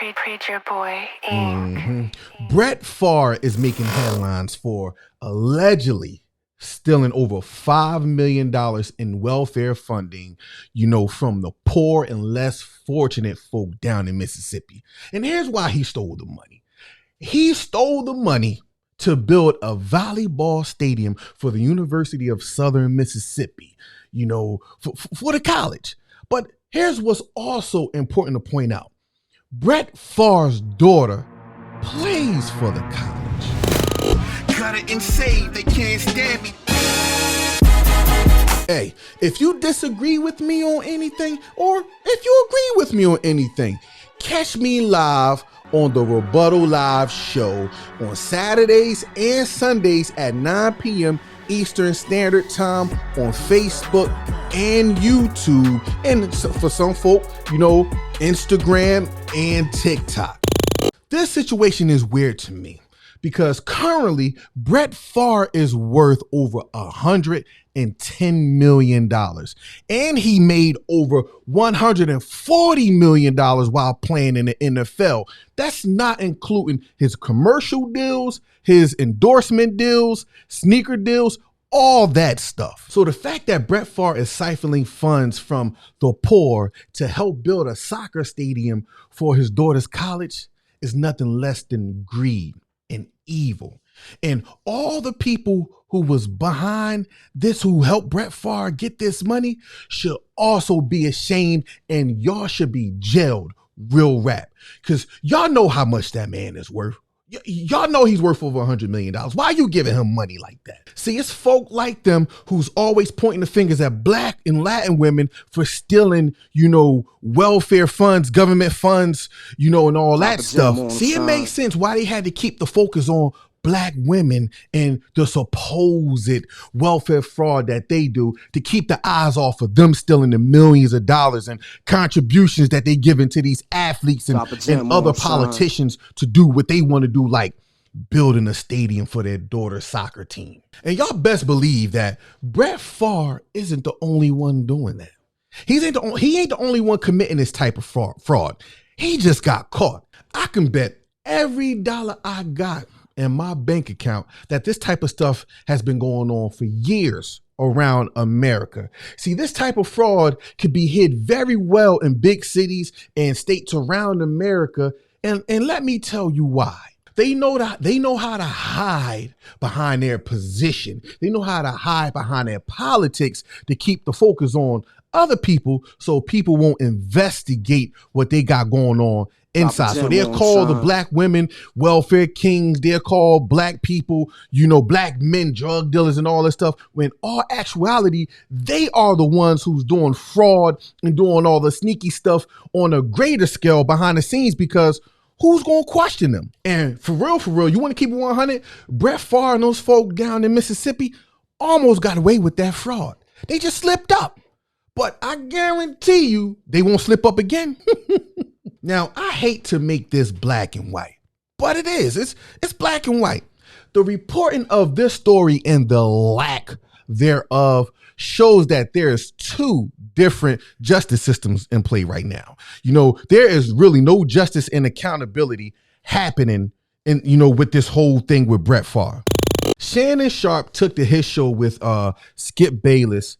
Preacher Boy Inc. Brett Farve is making headlines for allegedly stealing over $5 million in welfare funding, from the poor and less fortunate folk down in Mississippi. And here's why he stole the money. He stole the money to build a volleyball stadium for the University of Southern Mississippi, for the college. But here's what's also important to point out. Brett Favre's daughter plays for the college. Gutta And Saved, they can't stand me. Hey, if you disagree with me on anything, or if you agree with me on anything, catch me live on the Rebuttal Live show on Saturdays and Sundays at 9 p.m. Eastern Standard Time on Facebook and YouTube, and for some folk, Instagram and TikTok. This situation is weird to me because currently Brett Favre is worth over $110 million, and he made over $140 million while playing in the NFL. That's not including his commercial deals, his endorsement deals, sneaker deals, all that stuff. So the fact that Brett Favre is siphoning funds from the poor to help build a soccer stadium for his daughter's college is nothing less than greed and evil. And all the people who was behind this, who helped Brett Favre get this money, should also be ashamed, and y'all should be jailed real rap. Because y'all know how much that man is worth. Y'all know he's worth over $100 million. Why are you giving him money like that? See, it's folk like them who's always pointing the fingers at Black and Latin women for stealing, welfare funds, government funds, and all that stuff. See, it makes sense why they had to keep the focus on Black women and the supposed welfare fraud that they do, to keep the eyes off of them stealing the millions of dollars and contributions that they give into these athletes and other politicians to do what they want to do, like building a stadium for their daughter's soccer team. And y'all best believe that Brett Favre isn't the only one doing that. He ain't the only one committing this type of fraud. He just got caught. I can bet every dollar I got in my bank account that this type of stuff has been going on for years around America. See, this type of fraud could be hid very well in big cities and states around America. And let me tell you why. They know how to hide behind their position. They know how to hide behind their politics to keep the focus on other people, so people won't investigate what they got going on inside. So they're called the Black women welfare kings. They're called Black people, Black men drug dealers and all this stuff, when all actuality, they are the ones who's doing fraud and doing all the sneaky stuff on a greater scale behind the scenes, because who's going to question them? And for real, you want to keep it 100? Brett Favre and those folk down in Mississippi almost got away with that fraud. They just slipped up. But I guarantee you they won't slip up again. Now, I hate to make this black and white, but it is. It's black and white. The reporting of this story and the lack thereof shows that there's two different justice systems in play right now. There is really no justice and accountability happening with this whole thing with Brett Favre. Shannon Sharp took to his show with Skip Bayless,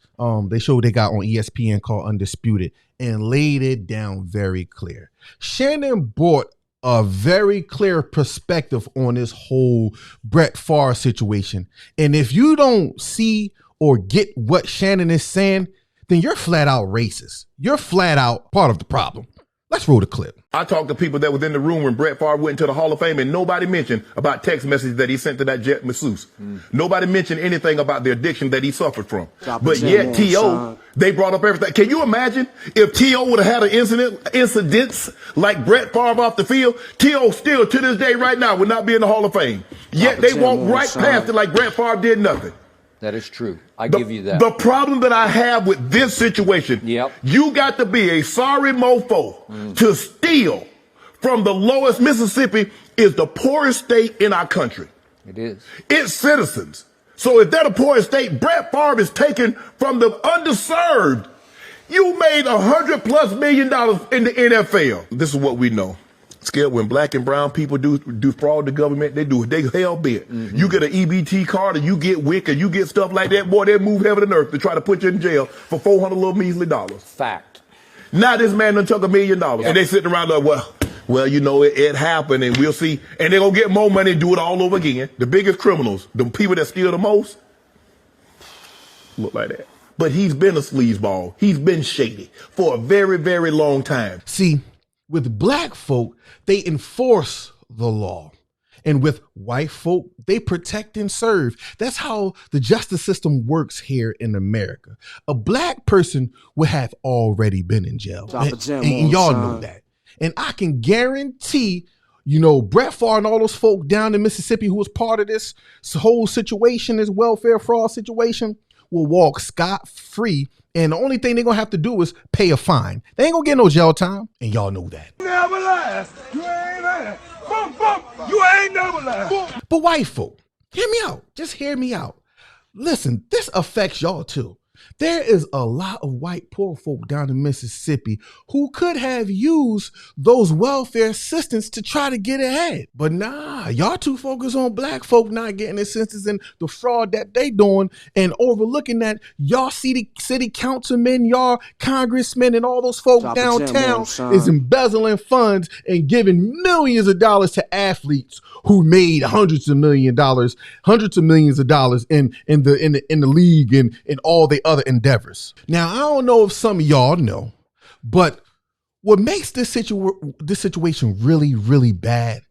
they show they got on ESPN called Undisputed, and laid it down very clear. Shannon brought a very clear perspective on this whole Brett Favre situation. And if you don't see or get what Shannon is saying, then you're flat out racist. You're flat out part of the problem. Let's roll the clip. I talked to people that was in the room when Brett Favre went into the Hall of Fame, and nobody mentioned about text messages that he sent to that jet masseuse. Nobody mentioned anything about the addiction that he suffered from. But yet T.O., they brought up everything. Can you imagine if T.O. would have had an incidents like Brett Favre off the field? T.O. still to this day right now would not be in the Hall of Fame. Yet they walked right past it like Brett Favre did nothing. That is true. I give you that. The problem that I have with this situation, you got to be a sorry mofo to steal from the lowest. Mississippi is the poorest state in our country. It is. Its citizens. So if they're the poorest state, Brett Favre is taken from the underserved. You made $100+ million in the NFL. This is what we know. Scared when black and brown people do fraud the government, they hell bent. You get an EBT card or you get WIC or you get stuff like that, boy, they move heaven and earth to try to put you in jail for $400 little measly dollars. Fact. Now this man done took $1 million and they sitting around like, well, you know, it happened and we'll see. And they're going to get more money and do it all over again. The biggest criminals, the people that steal the most, look like that. But he's been a sleazeball. He's been shady for a very, very long time. See, with black folk, they enforce the law. And with white folk, they protect and serve. That's how the justice system works here in America. A black person would have already been in jail. And y'all know that. And I can guarantee, you know, Brett Favre and all those folk down in Mississippi who was part of this whole situation, this welfare fraud situation, will walk scot-free. And the only thing they're going to have to do is pay a fine. They ain't going to get no jail time. And y'all know that. Never last. You ain't lying. Boom, boom. You ain't never last. But white folk, hear me out. Just hear me out. Listen, this affects y'all too. There is a lot of white poor folk down in Mississippi who could have used those welfare assistance to try to get ahead. But nah, y'all too focused on black folk not getting assistance and the fraud that they doing and overlooking that y'all city councilmen, y'all congressmen and all those folk downtown is embezzling funds and giving millions of dollars to athletes who made hundreds of millions of dollars in the league and in all the other endeavors. Now, I don't know if some of y'all know, but what makes this situation really, really bad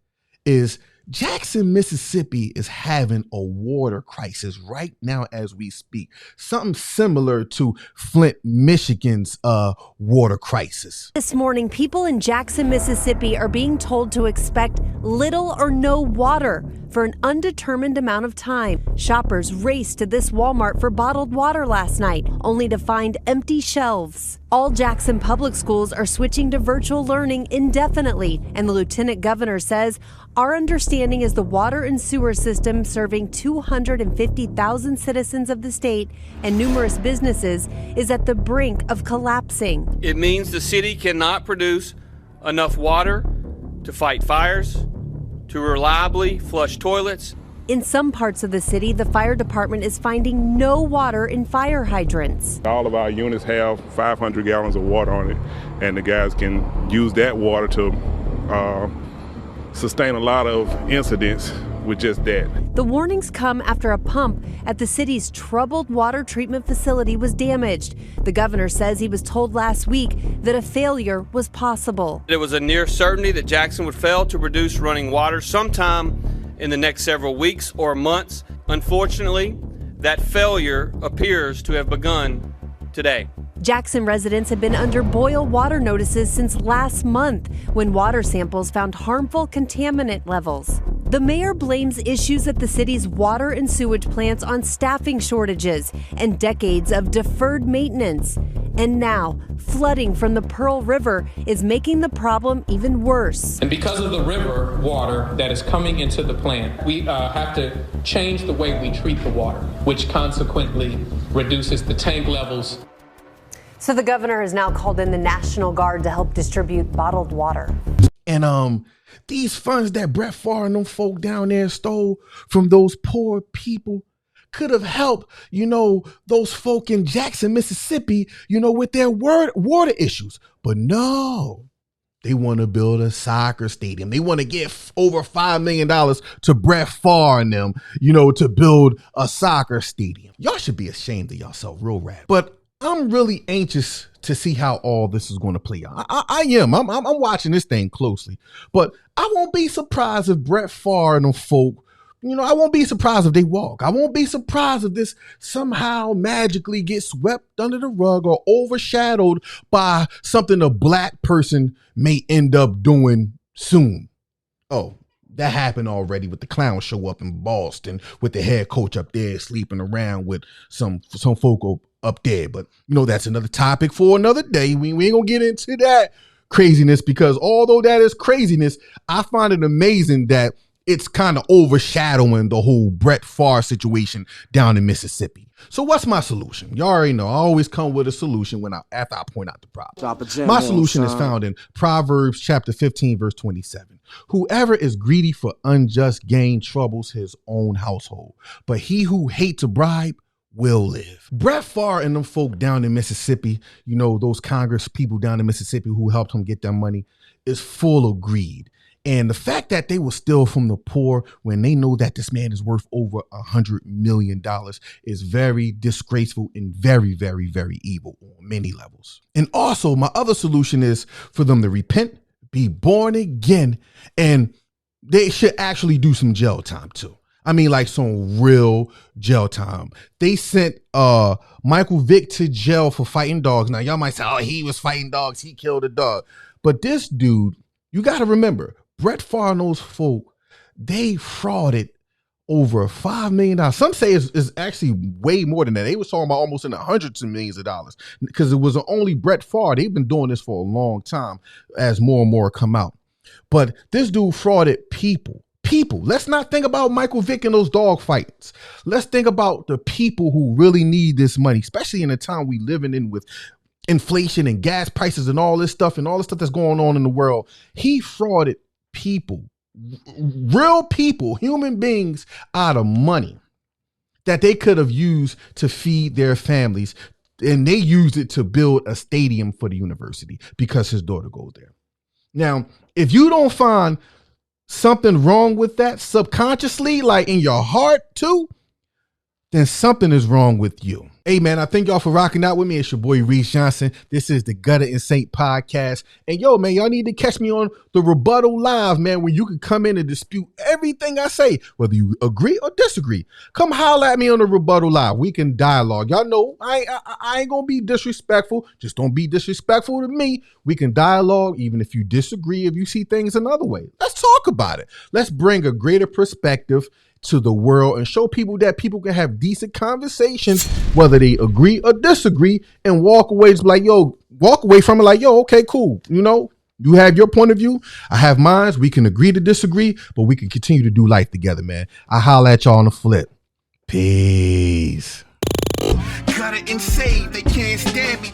is Jackson, Mississippi is having a water crisis right now as we speak. Something similar to Flint, Michigan's water crisis. This morning, people in Jackson, Mississippi are being told to expect little or no water for an undetermined amount of time. Shoppers raced to this Walmart for bottled water last night, only to find empty shelves. All Jackson public schools are switching to virtual learning indefinitely, and the lieutenant governor says, our understanding is the water and sewer system serving 250,000 citizens of the state and numerous businesses is at the brink of collapsing. It means the city cannot produce enough water to fight fires, to reliably flush toilets. In some parts of the city, the fire department is finding no water in fire hydrants. All of our units have 500 gallons of water on it, and the guys can use that water to sustain a lot of incidents with just that. The warnings come after a pump at the city's troubled water treatment facility was damaged. The governor says he was told last week that a failure was possible. It was a near certainty that Jackson would fail to produce running water sometime in the next several weeks or months. Unfortunately, that failure appears to have begun today. Jackson residents have been under boil water notices since last month when water samples found harmful contaminant levels. The mayor blames issues at the city's water and sewage plants on staffing shortages and decades of deferred maintenance. And now, flooding from the Pearl River is making the problem even worse. And because of the river water that is coming into the plant, we have to change the way we treat the water, which consequently reduces the tank levels. So the governor has now called in the National Guard to help distribute bottled water. And these funds that Brett Favre and them folk down there stole from those poor people could have helped, you know, those folk in Jackson, Mississippi, you know, with their water issues. But no, they want to build a soccer stadium. They want to give over $5 million to Brett Favre and them, you know, to build a soccer stadium. Y'all should be ashamed of yourself, real rap. But I'm really anxious to see how all this is going to play out. I am. I'm watching this thing closely. But I won't be surprised if Brett Favre and them folk, you know, I won't be surprised if they walk. I won't be surprised if this somehow magically gets swept under the rug or overshadowed by something a black person may end up doing soon. Oh, that happened already with the clown show up in Boston with the head coach up there sleeping around with some folk up there. But, you know, that's another topic for another day. We ain't gonna get into that craziness because although that is craziness, I find it amazing that it's kind of overshadowing the whole Brett Favre situation down in Mississippi. So what's my solution? You already know I always come with a solution after I point out the problem. My solution is found in Proverbs chapter 15, verse 27. Whoever is greedy for unjust gain troubles his own household, but he who hates a bribe will live. Brett Favre and them folk down in Mississippi, you know, those Congress people down in Mississippi who helped him get their money, is full of greed. And the fact that they will steal from the poor when they know that this man is worth over $100 million is very disgraceful and very, very, very evil on many levels. And also, my other solution is for them to repent, be born again, and they should actually do some jail time too. I mean, like some real jail time. They sent Michael Vick to jail for fighting dogs. Now, y'all might say, oh, he was fighting dogs. He killed a dog. But this dude, you got to remember, Brett Favre and those folk, they frauded over $5 million. Some say it's actually way more than that. They was talking about almost in the hundreds of millions of dollars because it was only Brett Favre. They've been doing this for a long time as more and more come out. But this dude frauded people. Let's not think about Michael Vick and those dog fights. Let's think about the people who really need this money, especially in the time we living in with inflation and gas prices and all this stuff that's going on in the world. He frauded people, real people, human beings out of money that they could have used to feed their families. And they used it to build a stadium for the university because his daughter goes there. Now, if you don't find something wrong with that subconsciously, like in your heart too, then something is wrong with you. Hey man, I thank y'all for rocking out with me. It's your boy Reese Johnson. This is the Gutta And Saved podcast. And yo man, y'all need to catch me on the Rebuttal Live, man, where you can come in and dispute everything I say, whether you agree or disagree. Come holler at me on the Rebuttal Live. We can dialogue. Y'all know I ain't gonna be disrespectful. Just don't be disrespectful to me. We can dialogue even if you disagree, if you see things another way. Let's talk about it. Let's bring a greater perspective to the world and show people that people can have decent conversations, whether they agree or disagree, and walk away just like, yo, walk away from it like, yo, okay, cool. You know, you have your point of view. I have mine. We can agree to disagree, but we can continue to do life together, man. I holla at y'all on the flip. Peace. Gutta and Saved, they can't stand me.